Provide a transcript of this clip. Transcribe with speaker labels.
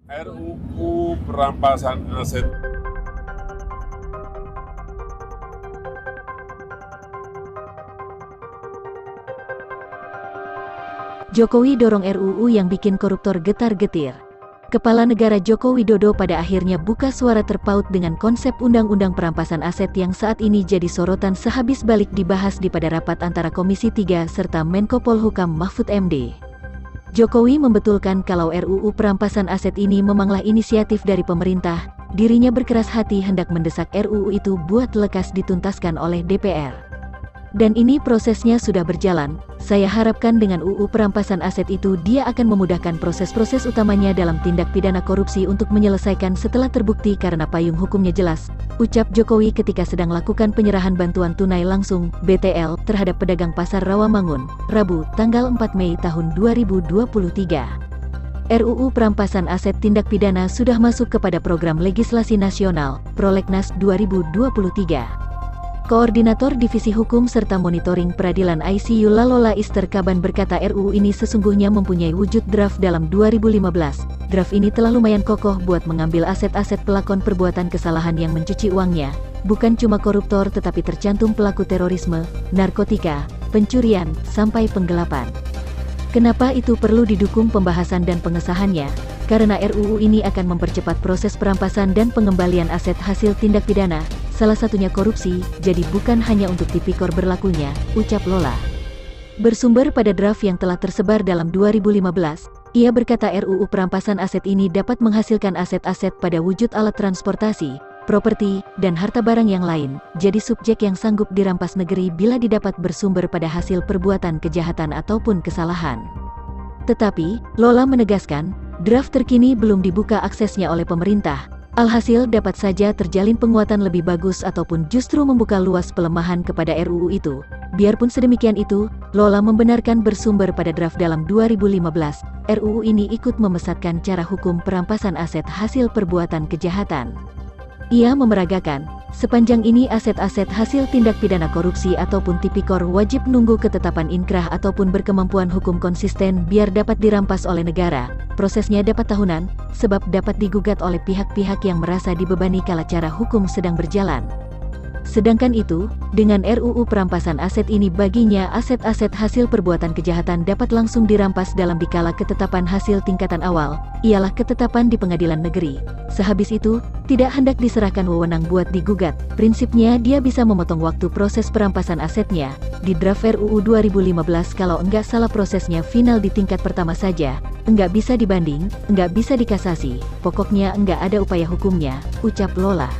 Speaker 1: RUU perampasan aset.
Speaker 2: Jokowi dorong RUU yang bikin koruptor getar-getir. Kepala Negara Joko Widodo pada akhirnya buka suara terpaut dengan konsep Undang-Undang Perampasan Aset yang saat ini jadi sorotan sehabis balik dibahas pada rapat antara Komisi 3 serta Menko Polhukam Mahfud MD. Jokowi membetulkan kalau RUU Perampasan Aset ini memanglah inisiatif dari pemerintah, dirinya berkeras hati hendak mendesak RUU itu buat lekas dituntaskan oleh DPR. Dan ini prosesnya sudah berjalan, saya harapkan dengan UU Perampasan Aset itu dia akan memudahkan proses-proses utamanya dalam tindak pidana korupsi untuk menyelesaikan setelah terbukti karena payung hukumnya jelas, ucap Jokowi ketika sedang lakukan penyerahan bantuan tunai langsung, BTL, terhadap pedagang pasar Rawamangun, Rabu, tanggal 4 Mei tahun 2023. RUU Perampasan Aset Tindak Pidana sudah masuk kepada program legislasi nasional, Prolegnas 2023. Koordinator Divisi Hukum serta Monitoring Peradilan ICU Lalola Ister Kaban berkata RUU ini sesungguhnya mempunyai wujud draft dalam 2015. Draft ini telah lumayan kokoh buat mengambil aset-aset pelakon perbuatan kesalahan yang mencuci uangnya, bukan cuma koruptor tetapi tercantum pelaku terorisme, narkotika, pencurian, sampai penggelapan. Kenapa itu perlu didukung pembahasan dan pengesahannya? Karena RUU ini akan mempercepat proses perampasan dan pengembalian aset hasil tindak pidana, salah satunya korupsi, jadi bukan hanya untuk tipikor berlakunya, ucap Lola. Bersumber pada draft yang telah tersebar dalam 2015, ia berkata RUU Perampasan Aset ini dapat menghasilkan aset-aset pada wujud alat transportasi, properti, dan harta barang yang lain, jadi subjek yang sanggup dirampas negeri bila didapat bersumber pada hasil perbuatan kejahatan ataupun kesalahan. Tetapi, Lola menegaskan, draft terkini belum dibuka aksesnya oleh pemerintah. Alhasil dapat saja terjalin penguatan lebih bagus ataupun justru membuka luas pelemahan kepada RUU itu. Biarpun sedemikian itu, Lola membenarkan bersumber pada draft dalam 2015, RUU ini ikut memesatkan cara hukum perampasan aset hasil perbuatan kejahatan. Ia memeragakan, sepanjang ini aset-aset hasil tindak pidana korupsi ataupun tipikor wajib nunggu ketetapan inkrah ataupun berkemampuan hukum konsisten biar dapat dirampas oleh negara. Prosesnya dapat tahunan, sebab dapat digugat oleh pihak-pihak yang merasa dibebani kala cara hukum sedang berjalan. Sedangkan itu, dengan RUU Perampasan Aset ini baginya aset-aset hasil perbuatan kejahatan dapat langsung dirampas dalam dikala ketetapan hasil tingkatan awal, ialah ketetapan di pengadilan negeri. Sehabis itu, tidak hendak diserahkan wewenang buat digugat, prinsipnya dia bisa memotong waktu proses perampasan asetnya. Di draft RUU 2015 kalau enggak salah prosesnya final di tingkat pertama saja, enggak bisa dibanding, enggak bisa dikasasi, pokoknya enggak ada upaya hukumnya, ucap Lola.